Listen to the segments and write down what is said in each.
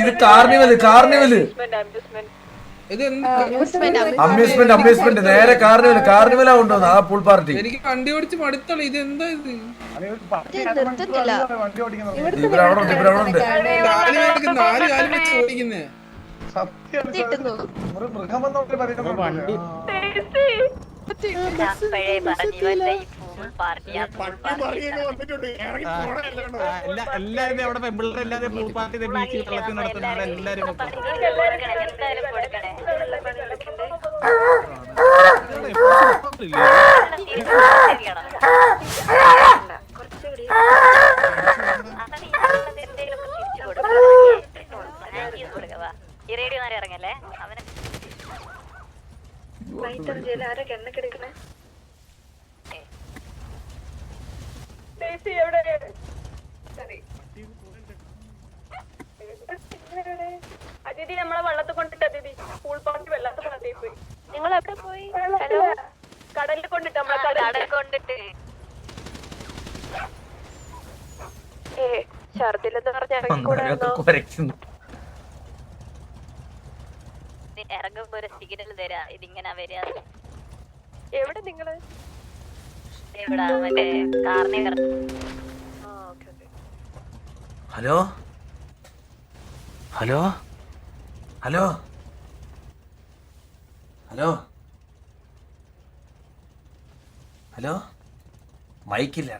ഇത് carnival amusement നേരെ കാർണിവലാ കൊണ്ടുവന്ന ആ പൂൾ പാർട്ടി. എനിക്ക് വണ്ടി ഓടിച്ച് മടുത്തുള്ളൂ. ഇത് എന്താ ഇത്? നാല് കാലം വെച്ച് ഓടിക്കുന്നേ. എല്ലാരും അവിടെ പെമ്പിള്ളേരെല്ലാരും പൂൾ പാർട്ടി ബീച്ചിൽ വെള്ളത്തിൽ നടത്തുന്ന എല്ലാരും ഈ റേഡിയോ നേരെ ഇറങ്ങല്ലേ അവനെ എണ്ണക്കെടുക്കണേ. അതിഥി നമ്മളെ വെള്ളത്തിൽ കൊണ്ടിട്ട് അതിഥി പൂൾ പാർട്ടി വെള്ളത്തിൽ കൊണ്ടേ പോയി. നിങ്ങൾ എവിടെ പോയി? കടലിൽ കൊണ്ടിട്ട് നമ്മളെ കടലിൽ കൊണ്ടിട്ട് ഛർദിലെന്ന് പറഞ്ഞ ഇറങ്ങിക്കൂടായിരുന്നോ? ഇറങ്ങുമ്പോ ഒരു സിഗ്നൽ തരാ. ഇതിങ്ങനെ വരിക. എവിടെ നിങ്ങള്? ഇവിടെ മറ്റേ carnival. Hello hello hello hello hello മൈക്കില്ല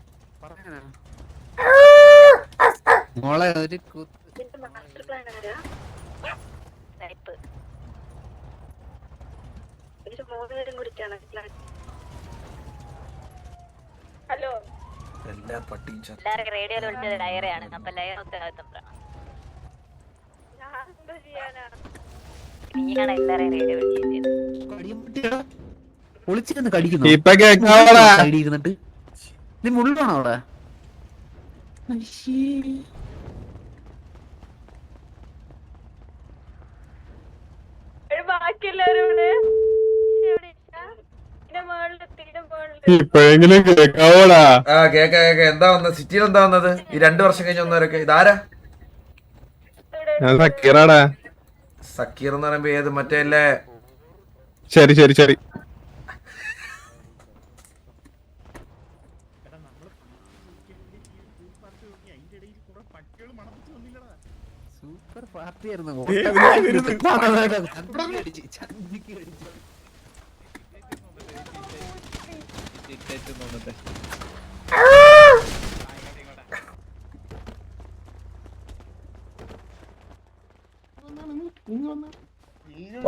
മോളെ ഒരു മാസ്റ്റർ പ്ലാൻ ആരാ? ഹലോ എല്ലാരും റേഡിയോയിൽ വിളിച്ചത് ഡയറിയാണ്. അപ്പൊ ലയർ ഉത്തരവാദിത്തം നീയാണ് എല്ലാരെയും റേഡിയോ വിളിച്ചിരുന്ന് കടിക്കുന്നു ഇരുന്നിട്ട്. നീ മുള്ളാണോ അവിടെ? ബാക്കിയെല്ലാരും എന്താ വന്നത്? സിറ്റിയിൽ എന്താ വന്നത്? ഈ 2 വർഷം കഴിഞ്ഞ് വന്നവരൊക്കെ ഇതാരാ? സക്കീർ എന്ന് പറയുമ്പോ ഏത് മറ്റേ അല്ലേ? ശരി ശരി ശരി. സൂപ്പർ പാർട്ടി ആയിരുന്നു.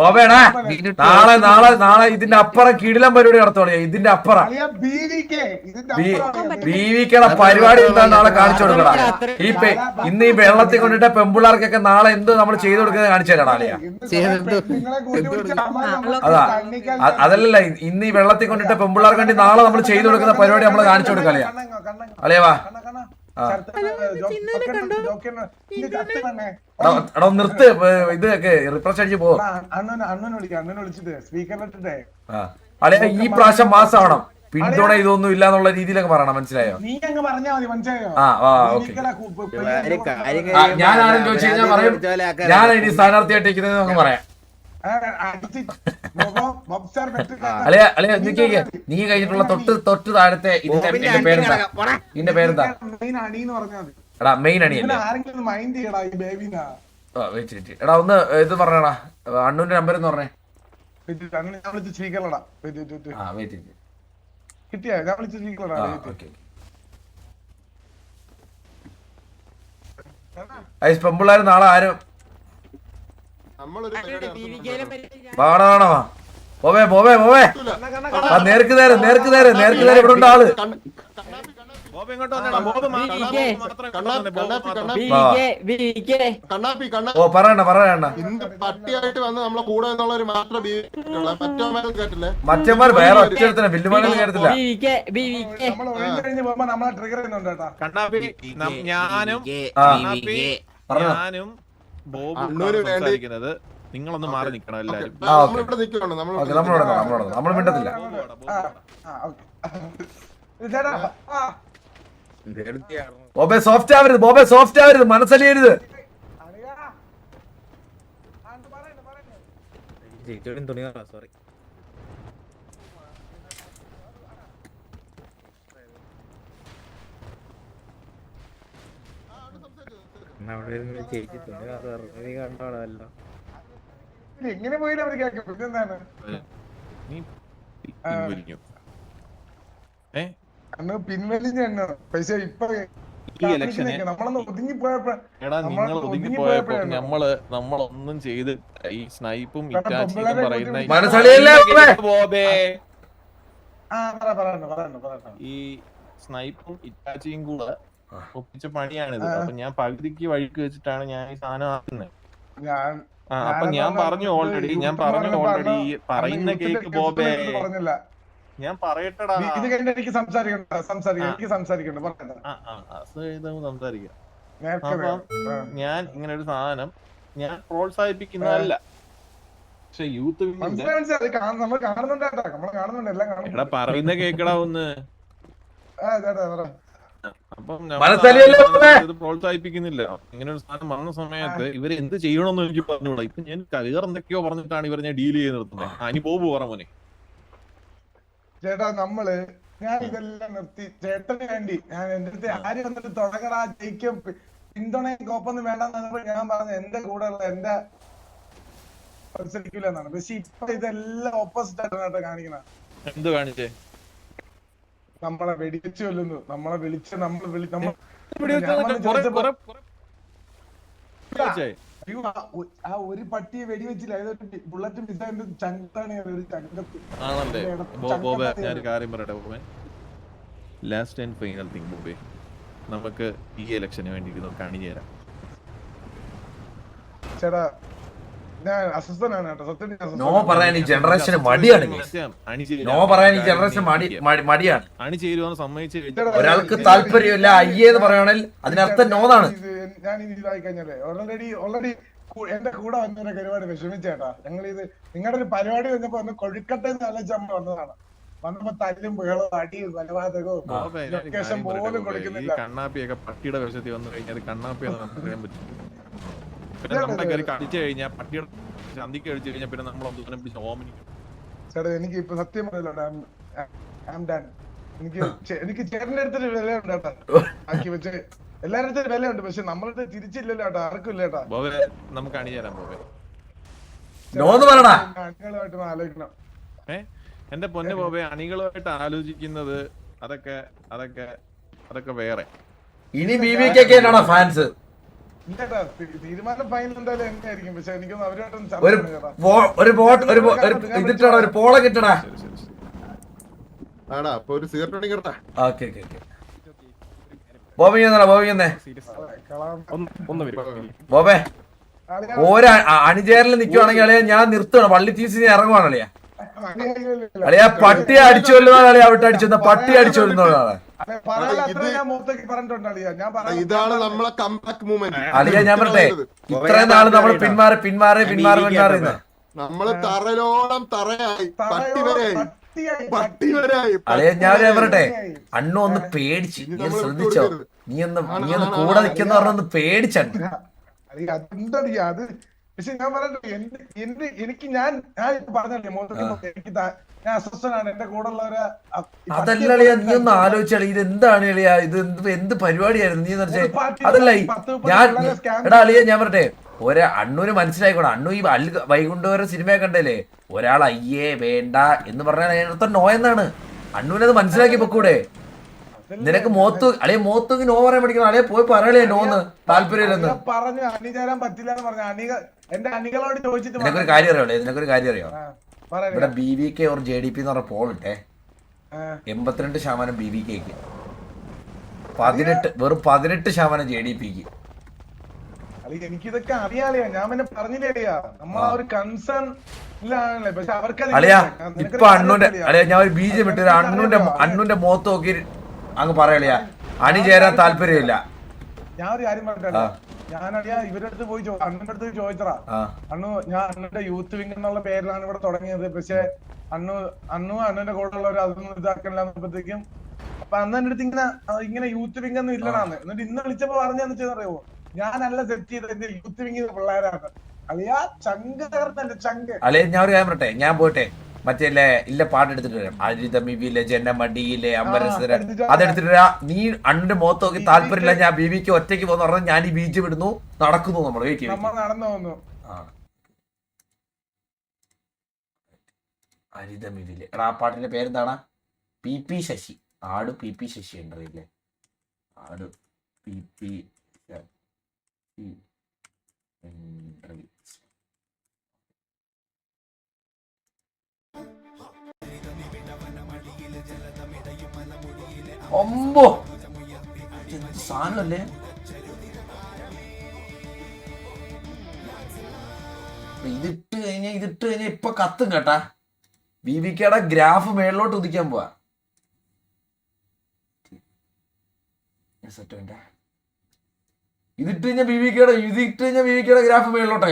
ഓവേടാ നാളെ ഇതിന്റെ അപ്പുറം കിടിലം പരിപാടി നടത്തോളൂ. ഇതിന്റെ അപ്പുറം ബീവിക്കുള്ള പരിപാടി എന്താ നാളെ കാണിച്ചു കൊടുക്കടാ. ഇന്ന് ഈ വെള്ളത്തിൽ കൊണ്ടിട്ട് പെമ്പിള്ളാർക്കൊക്കെ നാളെ എന്ത് നമ്മൾ ചെയ്തു കൊടുക്കുന്നത് കാണിച്ചു തരാം. അതാ അതല്ലല്ല, ഇന്ന് ഈ വെള്ളത്തിൽ കൊണ്ടിട്ട് പെമ്പിള്ളാർക്ക് വേണ്ടി നാളെ നമ്മൾ ചെയ്തു കൊടുക്കുന്ന പരിപാടി നമ്മൾ കാണിച്ചു കൊടുക്കാം. അളിയവാ എടോ നിർത്ത്. ഇതൊക്കെ റിഫ്രഷ് അടിച്ച് പോ. അളിയ ഈ പ്രാവശ്യം മാസമാവണം. പിന്തുണ ഇതൊന്നും ഇല്ല എന്നുള്ള രീതിയിലൊക്കെ പറയണം. മനസ്സിലായോ? ഞാൻ ആരും ചോദിച്ചു കഴിഞ്ഞാൽ പറയും ഞാൻ ഇനി സ്ഥാനാർത്ഥിയായിട്ട് ഇരിക്കുന്നത് പറയാം. നീ കഴിഞ്ഞിട്ടുള്ള തൊട്ട് താഴത്തെ ഇതിന്റെ പേരെന്താ? എടാ മെയിൻ അണിയല്ലേ? എടാ ഒന്ന് ഇത് പറഞ്ഞടാ, അണ്ണൂന്റെ നമ്പർ എന്ന് പറഞ്ഞേ. പെമ്പിള്ളാര് നാളെ ആരും പാടാണോ? പോവേ നേർക്ക് നേരെ ഇവിടെ ഉണ്ട് ആള്. ഓ പറയണ്ട പട്ടിയായിട്ട് വന്ന് നമ്മളെ കൂടെ മറ്റന്മാർ വേറെ ഒറ്റ വില്ലുമാനും കേട്ടില്ല. ഞാനും സംസാരിക്കുന്നത് നിങ്ങളൊന്ന് മാറി നിക്കണം എല്ലാരും. നമ്മൾ മിണ്ടത്തില്ല. ചേട്ടാ ആ ബോബെ സോഫ്റ്റ് ആവരുത്, ബോബെ സോഫ്റ്റ് ആവരുത്, മനസ്സലിയരുത്. അളിയാ പറയുന്നു തുണി സോറി ചേച്ചി തുണി നീ കണ്ടോളല്ലോ. എങ്ങനെ പോയില്ല അവർ കേൾക്കും പിന്നെന്താണ് അന്ന് പിൻവലിഞ്ഞ പക്ഷെ ഇപ്പൊ നമ്മളൊന്ന് ഒതുങ്ങി പോയപ്പോ എടാ നിങ്ങൾ ഒതുങ്ങി പോയപ്പോ നമ്മളൊന്നും ചെയ്ത് ഈ സ്നൈപ്പും ഇറ്റാച്ചിയും പറയുന്ന ഈ സ്നൈപ്പും ഇറ്റാച്ചിയും കൂടെ ഒപ്പിച്ച പണിയാണിത്. അപ്പൊ ഞാൻ പകുതിക്ക് വഴിക്ക് വെച്ചിട്ടാണ് ഞാൻ ഈ സാധനം ആക്കുന്നത്. അപ്പൊ ഞാൻ പറഞ്ഞു ഓൾറെഡി പറയുന്ന കേക്ക് ബോബേ ഞാൻ പറയട്ടടാ. ഇത് കഴിഞ്ഞ എനിക്ക് സംസാരിക്കണ്ട സംസാരിക്കാം. ഞാൻ ഇങ്ങനെ ഒരു സാധനം ഞാൻ പ്രോത്സാഹിപ്പിക്കുന്നതല്ല. പക്ഷെ യൂത്ത് നമ്മൾ കാണുന്നുണ്ട് എല്ലാം എടാ പറയുന്ന കേക്കടാ ഒന്ന്. അപ്പം ഇത് പ്രോത്സാഹിപ്പിക്കുന്നില്ല. ഇങ്ങനെ ഒരു സാധനം വന്ന സമയത്ത് ഇവര് എന്ത് ചെയ്യണമെന്ന് എനിക്ക് പറഞ്ഞുകൂടാ. ഇപ്പൊ ഞാൻ വേറെ എന്തൊക്കെയോ പറഞ്ഞിട്ടാണ് ഇവരെ ഞാൻ ഡീൽ ചെയ്ത് നിർത്തുന്നത്. ഇനി പോകൂ പറ മോനെ. ചേട്ടാ ഞാൻ ഇതെല്ലാം നിർത്തി ചേട്ടന് വേണ്ടി ഞാൻ എന്റെ അടുത്ത് ആര് വന്നിട്ട് തുടങ്ങടാ ജയിക്കും പിന്തുണയും കോപ്പൊന്നും വേണ്ടെന്ന് ഞാൻ പറഞ്ഞ എന്റെ കൂടെ ഉള്ള എന്റെ മത്സരിക്കില്ലെന്നാണ്. പക്ഷെ ഇപ്പൊ ഇതെല്ലാം ഓപ്പോസിറ്റ് ആയിട്ടാണ് കാണിക്കണ. എന്ത് കാണിച്ചേ? നമ്മളെ വെടിവെച്ച് കൊല്ലുന്നു, നമ്മളെ വിളിച്ച് ആ ഒരു പട്ടിയെ വെടിവെച്ചില്ല. അതൊരു ബുള്ളറ്റ് മിസൈലിന്റെ ചങ്കാണ് ഒരു ചങ്കത്ത്. ആണല്ലേ ബോബേ, ഞാനൊരു കാര്യം പറയട്ടെ ബോബേ. ലാസ്റ്റ് ആൻഡ് ഫൈനൽ തിങ് ബോബേ, നമുക്ക് ഈ ഇലക്ഷന് വേണ്ടി അണിചേരാം. ചേട്ടാ ഞാൻ അസ്വസ്ഥനാണ് കേട്ടോ സത്യം. നോ പറയാൻ ഈ ജനറേഷന് മടിയാണ്. നോ പറയാൻ ഈ ജനറേഷൻ മടിയാണ്. അണിചേരുവാന്ന് സമ്മതിച്ചു ഒരാൾക്ക് താല്പര്യമില്ല അയ്യേന്ന് പറയുകയാണെങ്കിൽ അതിനർത്ഥം നോന്നാണ്. ഞാൻ ഇനി ഇതായി കഴിഞ്ഞാലേ ഓൾറെഡി എന്റെ കൂടെ വന്നവരൊക്കെ ഒരുപാട് വിഷമിച്ചേട്ടാ. ഞങ്ങൾ ഇത് നിങ്ങളുടെ ഒരു പരിപാടി വന്നപ്പോ ഒന്ന് കൊഴുക്കട്ടെ എന്ന് ആലോചിച്ച് നമ്മൾ വന്നതാണ്. വന്നപ്പോ തല്ലും ബഹളവും അടിയും കൊലപാതകവും ലൊക്കേഷൻ പോലും കൊടുക്കുന്നില്ല. കണ്ണാപ്പിയൊക്കെ പട്ടിയുടെ വിഷയത്തിൽ വന്നു കഴിഞ്ഞാൽ കണ്ണാപ്പിയാണെന്ന് നമുക്ക് അറിയാൻ പറ്റും. പിന്നെ നമ്മുടെ കയറി കടിച്ചു കഴിഞ്ഞാൽ പട്ടിയുടെ ചന്തിക്ക് കഴിച്ചു കഴിഞ്ഞാൽ പിന്നെ നമ്മൾ ഒന്നും പിടിച്ച് ഓമനിക്കും. ചേട്ടാ എനിക്ക് ഇപ്പൊ സത്യം പറയല്ലോ, എനിക്ക് ചേട്ടന്റെ അടുത്തൊരു വിലയുണ്ട് കേട്ടാ. ആക്കി വെച്ച് എല്ലാരുടെ അടുത്തൊരു വിലയുണ്ട്. പക്ഷെ നമ്മളുടെ തിരിച്ചില്ലല്ലോ കേട്ടോ, ആർക്കും ഇല്ല കേട്ടാ. നമുക്ക് അണിചേരാൻ പോവേ. അണികളുമായിട്ട് ആലോചിക്കണം. എന്റെ പൊന്നു ബോബേ, അണികളുമായിട്ട് ആലോചിക്കുന്നത് അതൊക്കെ വേറെ. ഇനി ബിബിക്കൊക്കെയാണോ ഫാൻസ്? തീരുമാനം ഫൈനൽ എന്തായാലും എങ്ങനെയായിരിക്കും. പക്ഷെ എനിക്കൊന്നും അവരുമായിട്ടൊന്നും ഒരു പോള കിട്ടടാ. ബോബേ ഓരോ അണിചേരൽ നിക്കുവാണെങ്കിൽ അളിയാ ഞാൻ നിർത്തണം. വള്ളി തീസി ഇറങ്ങുവാണ് അളിയാ. അളിയാ പട്ടി അടിച്ചു കൊല്ലുന്ന അളിയാ വിട്ട് അടിച്ചു പട്ടി അടിച്ചു കൊല്ലുന്നതാണ്. ഇതാണ് നമ്മളെ കംബാക്ക് മൂവ്മെന്റ്. അളിയാ ഞാൻ പറട്ടെ, ഇത്രയും നാള് നമ്മൾ പിന്മാറി നമ്മള് തറലോളം തറയായി, പട്ടി വരെയായി. അളിയാ ഞാൻ പറട്ടെ, അണ്ണു ഒന്ന് പേടിച്ച്. നീ ശ്രദ്ധിച്ചോ? നീ ഒന്ന് കൂടെ നിക്കുന്ന പറഞ്ഞൊന്ന് പേടിച്ചണ്ണു. അത് പക്ഷെ ഞാൻ പറഞ്ഞിട്ട് എനിക്ക് ഞാൻ പറഞ്ഞല്ലേ മൊത്തത്തിൽ എനിക്ക് ഞാൻ അസ്വസ്ഥനാണ്. എന്റെ കൂടെ ഉള്ളവരെ അതല്ല അളിയാ, നീ ഒന്ന് ആലോചിച്ചാളി. ഇത് എന്താണ് അളിയാ? ഇത് എന്ത് പരിപാടിയായിരുന്നു നീ എന്ന് വെച്ചേ? അതല്ല ഞാൻ എടാ അളിയാ ഞാൻ പറട്ടെ, അണ്ണൂര് മനസ്സിലായിക്കോട്ടെ. അണ്ണു ഈ വൈകുണ്ഠപുരം സിനിമയെ കണ്ടല്ലേ, ഒരാൾ അയ്യേ വേണ്ട എന്ന് പറഞ്ഞാൽ അതിനർത്ഥം നോ എന്നാണ്. അണ്ണൂനത് മനസ്സിലാക്കി പൊക്കൂടെ? നിനക്ക് മോത്ത് നോ പറയാൻ പഠിക്കണം. അളിയെ പോയി പറയലേ നോന്ന് താല്പര്യമില്ലെന്ന് പറഞ്ഞു. അണിചേരാൻ പറ്റില്ല എന്ന് പറഞ്ഞു. എന്റെ അണികളോട് ചോദിച്ചിട്ട് നിനക്കൊരു കാര്യം അറിയാം. നിനക്കൊരു കാര്യം അറിയാം, ഇവിടെ BVK ഓർ JDP എന്ന് പറഞ്ഞ പോളിട്ടെ 82% BVKക്ക്, വെറും 18% JDPക്ക്. എനിക്കിതൊക്കെ അറിയാളിയാ. ഞാൻ പിന്നെ പറഞ്ഞില്ലേ അളിയാ, നമ്മൾ ആ ഒരു കൺസേൺ ഇല്ലാണല്ലേ. പക്ഷെ അവർക്ക് അളിയാ ഇപ്പൊ അണ്ണൂന്റെ അളിയാ ഞാൻ ഒരു BJP ഇട്ട് അണ്ണൂന്റെ മുഖത്ത് നോക്കി അങ്ങ് പറയളിയാ അണിചേരാൻ താല്പര്യമില്ല. ഞാൻ ഒരു കാര്യം പറഞ്ഞിട്ടില്ല, ഞാനറിയാ ഇവരുടെ അടുത്ത് പോയി അണ്ണന്റെ അടുത്ത് ചോദിച്ചറാ. അണ്ണു ഞാൻ അണ്ണന്റെ യൂത്ത് വിങ് എന്നുള്ള പേരിലാണ് ഇവിടെ തുടങ്ങിയത്. പക്ഷെ അണ്ണന്റെ കൂടെ ഉള്ളവർ അതൊന്നും ഇതാക്കണില്ലാന്നപ്പോഴത്തേക്കും അപ്പൊ അന്ന് എന്റെ അടുത്ത് ഇങ്ങനെ യൂത്ത് വിങ് ഒന്നും ഇല്ലടാന്ന്. എന്നിട്ട് ഇന്ന് വിളിച്ചപ്പോ പറഞ്ഞെന്ന് വെച്ചറിയോ, ഞാനല്ല സെറ്റ് ചെയ്തത്, എന്റെ യൂത്ത് വിങ് പിള്ളേരാണ്. അളിയാ ചങ്ക് തകർത്തല്ലേ ചങ്ക്. അളിയ ഞാൻ ഒരു കാര്യം പറട്ടെ, ഞാൻ പോട്ടെ മറ്റേ ഇല്ല പാട്ട് എടുത്തിട്ട് വരാം. അരിതമിവിലെ ജനമടിയിലെ അമ്പരസര അതെടുത്തിട്ട് വരാം. നീ അണ്ണന്റെ മുഖത്ത് നോക്കി താല്പര്യമില്ല, ഞാൻ ബിബിക്ക് ഒറ്റയ്ക്ക് പോകുന്ന പറഞ്ഞാൽ ഞാൻ ഈ ബീച്ച് വിടുന്നു, നടക്കുന്നു. നമ്മൾ നടന്നു പോകുന്നു. അരിതമിവിലെ ആ പാട്ടിന്റെ പേരെന്താണ്? PP ശശി. ആട് PP ശശി ഉണ്ടറിയില്ലേ? ആട് PP ഒമ്പോ എന്ത് സാധനമല്ലേ? ഇതിട്ട് കഴിഞ്ഞാ ഇപ്പൊ കത്തും കേട്ടാ. ബിബിക്കയുടെ ഗ്രാഫ് മേളിലോട്ട് ഉദിക്കാൻ പോവാ. ഇതിട്ട് കഴിഞ്ഞാൽ ബിബിക്കയുടെ ഗ്രാഫ് മേളിലോട്ടാ.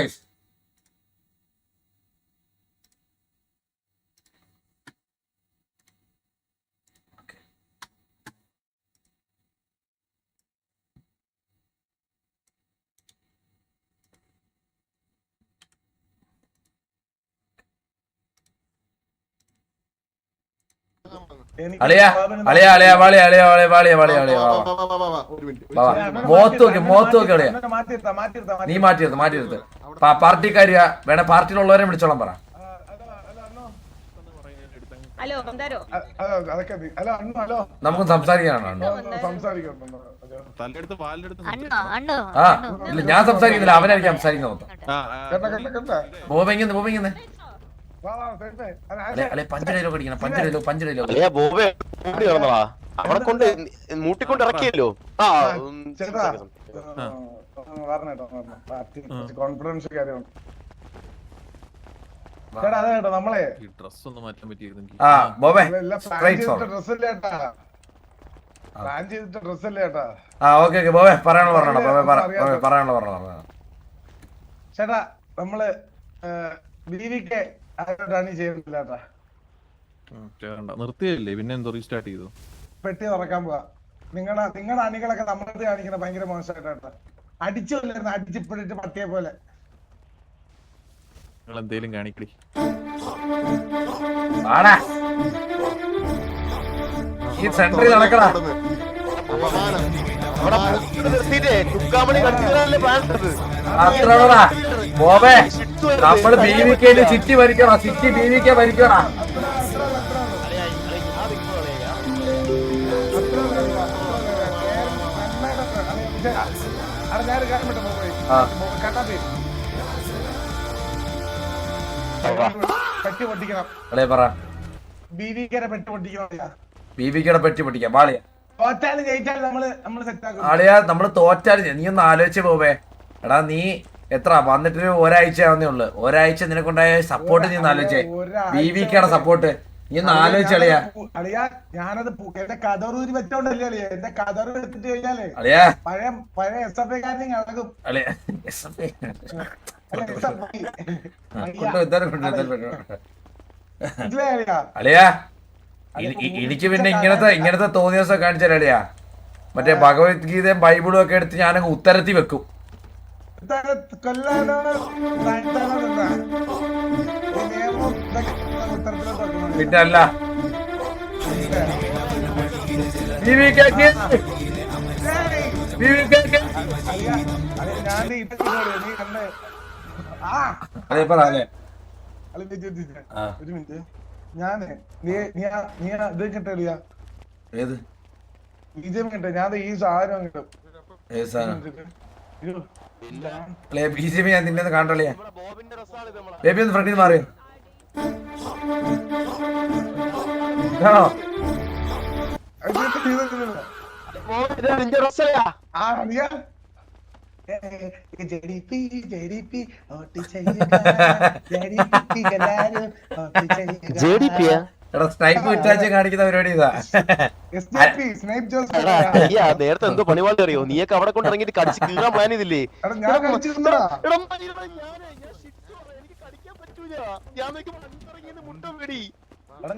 നീ മാറ്റിയെടുത്ത് പാർട്ടിക്കാരിയാ വേണേ പാർട്ടിയിലുള്ളവരെ വിളിച്ചോളാം പറ. നമുക്ക് സംസാരിക്കാനാണ്. ഇല്ല ഞാൻ സംസാരിക്കുന്നില്ല, അവനായിരിക്കും സംസാരിക്കുന്നത്. അവനെ കൊണ്ട് മൂട്ടിക്കൊണ്ട് ഇറക്കിയല്ലോ. കോൺഫിഡൻസ് കാര്യമാണ് ചേട്ടാ. അതെ കേട്ടോ നമ്മളെ ഡ്രസ് ഒന്ന് മാറ്റാൻ പറ്റിയിരുന്നു. പ്ലാൻ ചെയ്തിട്ട് ഡ്രസ്സല്ലേ ചേട്ടാ. ചേട്ടാ നമ്മള് ബീവിക്ക് ചെയ്യുന്നില്ല ചേട്ടാ. നിർത്തിയല്ലേ പിന്നെ എന്തോ റീസ്റ്റാർട്ട് ചെയ്തു. പെട്ടി തുറക്കാൻ പോവാ. നിങ്ങളുടെ അണികളൊക്കെ നമ്മളത് കാണിക്കുന്ന ഭയങ്കര മോശമായിട്ടാ. അടിച്ചില്ലായിരുന്നു, അടിച്ചിപ്പിടിട്ട് പട്ടിയെ പോലെ. നിങ്ങൾ എന്തേലും കാണിക്കടി. നമ്മള് ബീവിക്കയില് സിറ്റി ഭരിക്കണം, സിറ്റി ബീവിക്ക ഭരിക്കണം. പെട്ടി പൊട്ടിക്കണം. ബീവിക്കയുടെ പെട്ടി പൊട്ടിക്കണം. ബീവിക്കയുടെ പെട്ടി പൊട്ടിക്കാം. വാളിയ തോറ്റാലും ജയിച്ചാലും നമ്മള് സെറ്റാക്കും. ആളിയാ നമ്മള് തോറ്റാലും നീ ഒന്ന് ആലോചിച്ച് പോവേ. എടാ നീ എത്ര വന്നിട്ട് ഒരാഴ്ച ആവുന്നേ ഉള്ളു. ഒരാഴ്ച നിനക്കുണ്ടായ സപ്പോർട്ട് നീ ഒന്ന് ആലോചിച്ചേ. ബീവിക്കയുടെ സപ്പോർട്ട് നീ ഒന്ന് ആലോചിച്ചളിയാ. അളിയാ ഞാനത് എന്റെ കതറൂരി വെച്ചോണ്ടല്ലേ അളിയാ. എന്റെ കതറ് വെച്ചിട്ട് കഴിഞ്ഞാലേ അളിയാ പഴയ SFI കാരനെ അളകും. അളിയാ എനിക്ക് പിന്നെ ഇങ്ങനത്തെ തോന്നിയ ദിവസം കാണിച്ചാലളിയാ. മറ്റേ ഭഗവത്ഗീതയും ബൈബിളും ഒക്കെ എടുത്ത് ഞാനങ്ങ് ഉത്തരത്തി വെക്കും. പിന്നെ അല്ല അതെ പറ. ഒരു മിനിറ്റ് ഞാന് നീ ഇത് കിട്ടിയ ഏത് ബിജെപി കിട്ടെ. ഞാൻ ഈ സാധനം കിട്ടും. ബിജെപി ഞാൻ നിന്നെ കാണണ്ടല്ലേ. ബേബി ഒന്ന് ഫ്രണ്ടിൽ മാറി. എടാ സ്നൈപ്പ് വിറ്റാച്ച് കാണിക്കുന്ന പരിപാടി ഇതാ. SJP, സ്നേപ്പ് ജോസ് എടാ, നേരത്തെ എന്തോ പണിപാടി അറിയോ? നീയൊക്കെ അവിടെ കൊണ്ട് ഇറങ്ങിട്ട് കടിച്ച് കീറാൻ പ്ലാൻ ചെയ്തില്ലേ? എടാ, ഞാൻ കഴിച്ചിട്ടുണ്ടെടാ. എടാ, ഞാൻ ശിക്ഷ എനിക്ക് കടിക്കാൻ പറ്റൂല. ഞാൻ നോക്കുമ്പോ അഞ്ചിറങ്ങിയത് മുട്ട പേടി. എടാ,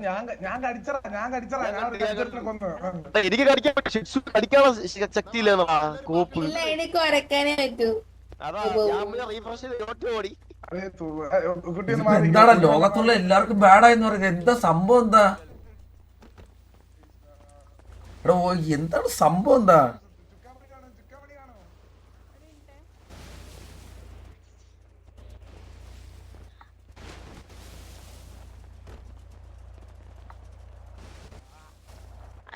ഞാൻ കടിച്ചറാ ഞാൻ ഒരു കടിച്ചിട്ട് കൊന്നു. എടാ, എനിക്ക് കടിക്കാൻ പറ്റും. ശിക്ഷ കടിക്കാനുള്ള ശക്തി ഇല്ലെന്നാ കോപ്പ്. എനിക്ക് വരക്കാനേ പറ്റൂ. അതാ ഞാൻ റീഫ്രഷ് ചെയ്ത് ഒറ്റ ഓടി. കുട്ടി ഒന്ന് മാറി. എന്താടാ ലോകത്തുള്ള എല്ലാവർക്കും ബാഡായെന്ന് പറയുന്നത്? എന്താ സംഭവം? എന്താ എടാ എന്താണ് സംഭവം? എന്താ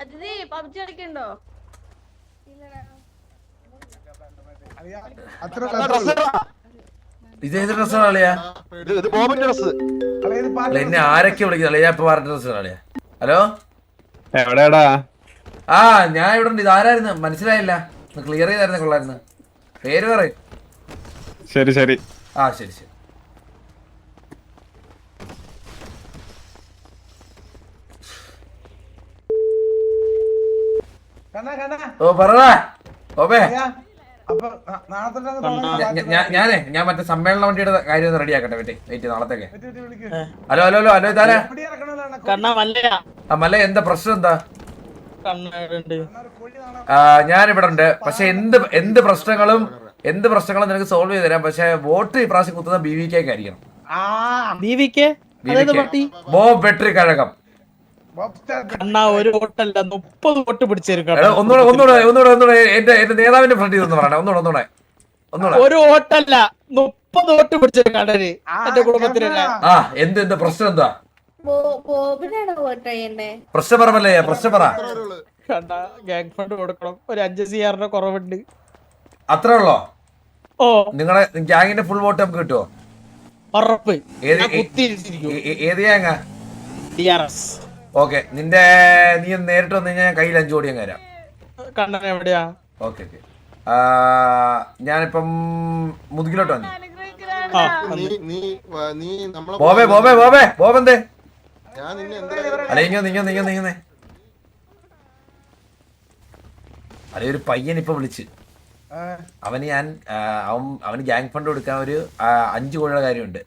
അതിഥി പബ്ജി കളിക്കണ്ടോ? അത്ര ഇതേത് ഡ്രസ്സാണ് അളിയാ? ഇത് ബോബന്റെ ഡ്രസ്. അല്ല എന്നെ ആരൊക്കെ വിളിക്കുന്നത് അളിയാ? ഇപ്പൊ പറഞ്ഞ ഡ്രസ്സാണ് അളിയാ. ഹലോ എവിടെടാ? ആ ഞാൻ ഇവിടെ ഉണ്ട്. ഇതാരായിരുന്നു മനസ്സിലായില്ല. ക്ലിയർ ചെയ്തായിരുന്നു കൊള്ളായിരുന്നു. പേര് പറയും. ശരി ശരി. ആ ശരി ശരി. ഓ പറടാ ഓബേ. ഞാൻ മറ്റേ സമ്മേളന വണ്ടിയുടെ കാര്യം ഒന്ന് റെഡി ആക്കട്ടെ. വെയിറ്റ് നാളത്തേക്ക്. ഹലോ ഹലോ ഹലോ ഹലോ ഇതാരാ? ആ മല്ല എന്താ പ്രശ്നം? എന്താ? ഞാനിവിടെ ഉണ്ട്. പക്ഷെ എന്ത് പ്രശ്നങ്ങളും നിനക്ക് സോൾവ് ചെയ്ത് തരാം. പക്ഷെ വോട്ട് ഈ പ്രാവശ്യം കുത്തുന്ന BVK ആയിരിക്കണം. ബോബ് വെട്രി കഴകം. ഒരു വോട്ടല്ല 30 വോട്ട് പിടിച്ചെടുക്കണം. ഒന്നുകൂടെ എന്റെ നേതാവിന്റെ ഫ്രണ്ട് ഇതൊന്ന് പറയണേ. ഒന്നുകൂടെ ഒരു വോട്ടല്ല 30 വോട്ട് പിടിച്ചെടുക്കാണ് എന്റെ കുടുംബത്തിലല്ല. ആ എന്ത് പ്രശ്നം? എന്താ പ്രശ്നം? പറമല്ലേ പ്രശ്നം പറ. ഗ്യാങ് ഫണ്ട് കൊടുക്കണം. ഒരു 5 CR കുറവുണ്ട്. അത്രേ ഉള്ളോ? ഓ നിങ്ങളെ ഗ്യാങ്ങിന്റെ ഫുൾ വോട്ട് നമുക്ക് കിട്ടുമോ? ഉറപ്പ്. ഏത് ഗ്യാങ്ങാ? DRS. ഓക്കെ നീ നേരിട്ട് വന്നു കഴിഞ്ഞാൽ ഞാൻ കയ്യിൽ 5 കോടി അങ്ങ് തരാം. കണ്ണൻ എവിടെയാ? ഓക്കെ ഞാനിപ്പം മുതുകിലോട്ട് വന്നു. ബോബെന്തേ? അല്ലെ നീങ്ങന്നേ. അല്ലെ ഒരു പയ്യൻ ഇപ്പൊ വിളിച്ച്. അവന് ഗ്യാങ് ഫണ്ട് കൊടുക്കാൻ ഒരു 5 കോടിയുടെ കാര്യമുണ്ട്.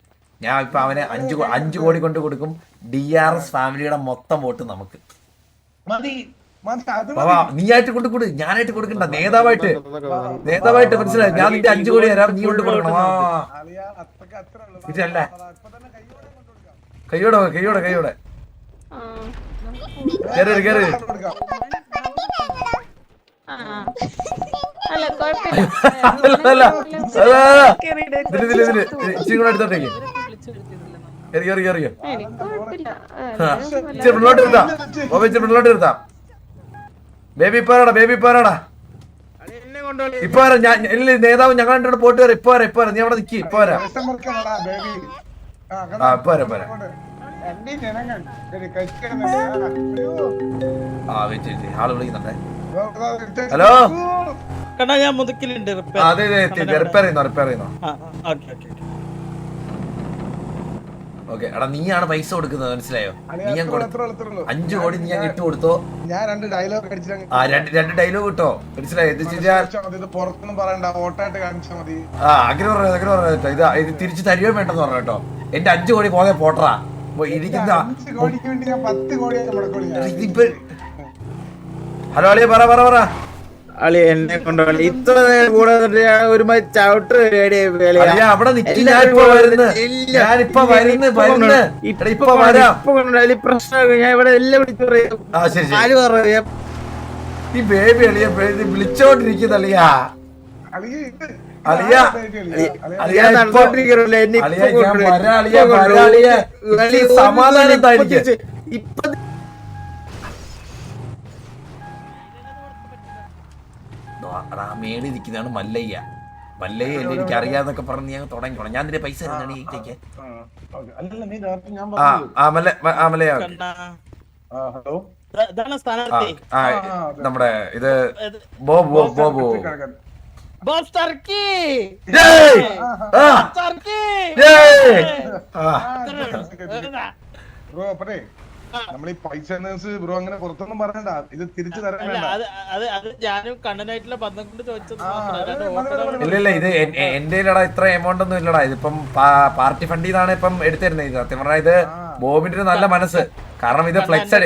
ഞാൻ ഇപ്പൊ അവന് 5 കോടി കൊണ്ട് കൊടുക്കും. DRS ഫാമിലിയുടെ മൊത്തം വോട്ട് നമുക്ക്. നീയായിട്ട് കൊടുക്കൂട്, ഞാനായിട്ട് കൊടുക്കണ്ട. നേതാവായിട്ട് മനസ്സിലായി. ഞാൻ നിന്റെ 5 കോടി തരാം, നീ കൊണ്ട് കൊടുക്കണം. ഇതല്ല കയ്യോടെ കേറി എടുത്തോട്ടേക്ക് മുന്നോട്ട് നിർത്താം. ബേബി പോരാടാ. ഇപ്പൊ വരാം. നേതാവ് ഞങ്ങൾ പോയിട്ട് വരാം. ഇപ്പൊ വരാം. നീ അവിടെ നിക്ക്. ഇപ്പൊ വരാം. ഇപ്പൊ വരാം. ആള് വിളിക്കുന്നുണ്ടേ. ഹലോ ഞാൻ മുതുക്കിലുണ്ട്. അതെ റിപ്പയർ ചെയ്യുന്നോ? ഓക്കെ എടാ നീയാണ് പൈസ കൊടുക്കുന്നത് മനസ്സിലായോ? നീ ഞാൻ 5 കോടി നീ ഞാൻ ഇട്ട് കൊടുത്തോ. ഞാൻ 2 ഡയലോഗ് രണ്ട് ഡയലോഗ് കിട്ടോ മനസ്സിലായോ? ആഗ്രഹം ഇത് തിരിച്ചു തരുകയോ വേണ്ടെന്ന് പറഞ്ഞു കേട്ടോ. എന്റെ 5 കോടി പോകെ പോട്ടറാ ഇരിക്കുന്ന. ഹലോ അളിയ പറ. അളി എന്നെ കൊണ്ടുപോയി ഇത്ര കൂടെ ഒരു ചവിട്ട് അവിടെ നിൽക്കി. ഞാനിപ്പോ വരുന്നു. പ്രശ്നം ഞാൻ ഇവിടെ എല്ലാം വിളിച്ചു പറയാം. ആര് പറയാം? ഈ ബേബി അളിയ വിളിച്ചോണ്ടിരിക്കുന്ന അളിയാ. സമാധാനം ഇപ്പൊ മേളിൽ നിൽക്കുന്നതാണ് മല്ലയ്യ. എനിക്ക് അറിയാന്നൊക്കെ പറഞ്ഞ് ഞാൻ തുടങ്ങിക്കോളാം. ഞാൻ നിന്റെ പൈസ മല്ലയ്യ. നമ്മുടെ ഇത് ബോബ് നമ്മൾ ഈ പൈസ ബ്രോ അങ്ങനെ പുറത്തൊന്നും പറയണ്ട, ഇത് തിരിച്ചു തരാൻ വേണ്ട. അത് ഞാനും കണ്ണനായിട്ടുള്ള ബന്ധം കൊണ്ട് ചോദിച്ചത്. ഇല്ല ഇത് എന്റെ ഇത്ര എമൗണ്ട് ഒന്നും ഇല്ലടാ. ഇതിപ്പം പാർട്ടി ഫണ്ടിൽ നിന്നാണ് ഇപ്പം എടുത്തിരുന്നത്. ഇത് സത്യം പറഞ്ഞാൽ ഇത് ബോബിന്റെ ഒരു നല്ല മനസ്സ്. കാരണം ഇത് ഫ്ലെക്സ്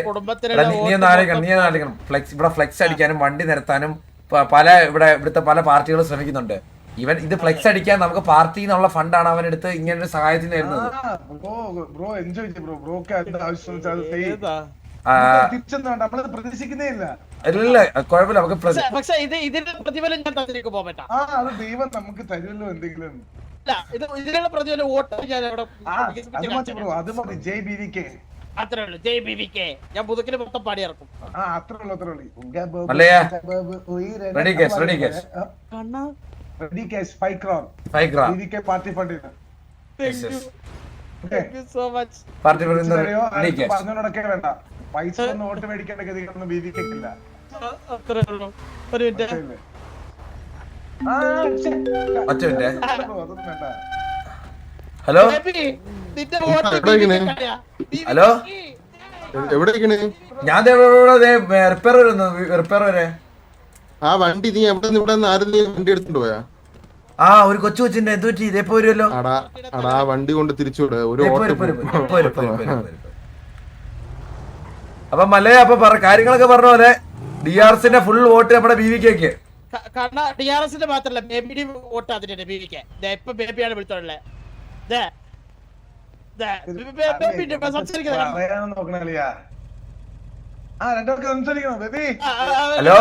നീ ഒന്ന് ആലോചിക്കണം. ഫ്ലെക്സ് ഇവിടെ ഫ്ലെക്സ് അടിക്കാനും വണ്ടി നിരത്താനും ഇവിടുത്തെ പല പാർട്ടികളും ശ്രമിക്കുന്നുണ്ട്. ഇവൻ ഇത് ഫ്ലെക്സ് അടിക്കാൻ നമുക്ക് പാർട്ടി എന്നുള്ള ഫണ്ടാണ് അവൻ എടുത്ത് ഇങ്ങനെ ഒരു സഹായത്തിന് തരുന്നത്. ബ്രോ എൻജോയ് ചെയ്യും ബ്രോ. ബ്രോക്ക് അതിന്റെ ആവശ്യം പ്രതീക്ഷിക്കുന്നേ ഇല്ല. ഇല്ല കുഴപ്പമില്ല, നമുക്ക് പക്ഷെ ഇതിന്റെ പ്രതിഫലം ഞാൻ തന്നിലേക്ക് പോകട്ടെ. അത് ദൈവം നമുക്ക് തരുമല്ലോ എന്തെങ്കിലും. ഇതിനുള്ള പ്രതിഫലം വോട്ട് ഞാൻ അവിടെ അത് മതി. ജയ് ബിവികെ അത്രേ ഉള്ളൂ. ജയ് ബിവികെ ഞാൻ പുതുക്കിന് മൊത്തം പാടി ഇറക്കും. അത്രേ ഉള്ളൂ. Ready cash 5 crore BVK party ഫണ്ടിന്. പാർട്ടി പറഞ്ഞോടൊക്കെ വേണ്ട. പൈസ ഒന്നും വോട്ട് മേടിക്കേണ്ട ഗതികളൊന്നും ബിവികെക്കില്ല. അത്രേ ഉള്ളൂ. ഒരു മിനിറ്റ്. ഹലോ ഹലോ, എവിടെ ഞാൻ റിപ്പയർ വരെ. ആ വണ്ടി നീ എവിടെ ഇവിടെ ആരും വണ്ടി എടുത്തിട്ട് പോയാ? ഒരു കൊച്ചു കൊച്ചിന്റെ എന്ത് പറ്റി? ഇതേപ്പോ വരുമല്ലോ. അടാ വണ്ടി കൊണ്ട് തിരിച്ചുവിട്. ഒരു അപ്പൊ മലയ അപ്പൊ കാര്യങ്ങളൊക്കെ പറഞ്ഞ പോലെ DRSന്റെ ഫുൾ വോട്ട് നമ്മുടെ BVK. കാരണം DRSന്റെ മാത്രല്ല ബേബിയുടെ വോട്ട് അതിന്റെ BVK. ഇപ്പൊ ബേബിയാണ് വിളിച്ചോളെ. ഹലോ,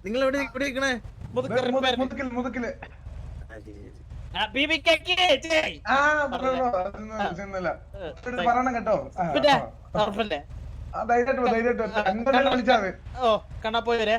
നിങ്ങൾ എവിടെ ഇരിക്കണേ? മുതുക്കില് പറയണം കേട്ടോ. ധൈര്യമായിട്ട് ധൈര്യമായിട്ട് വിളിച്ചാൽ ഓ കണ്ണാ പോയി വരെ.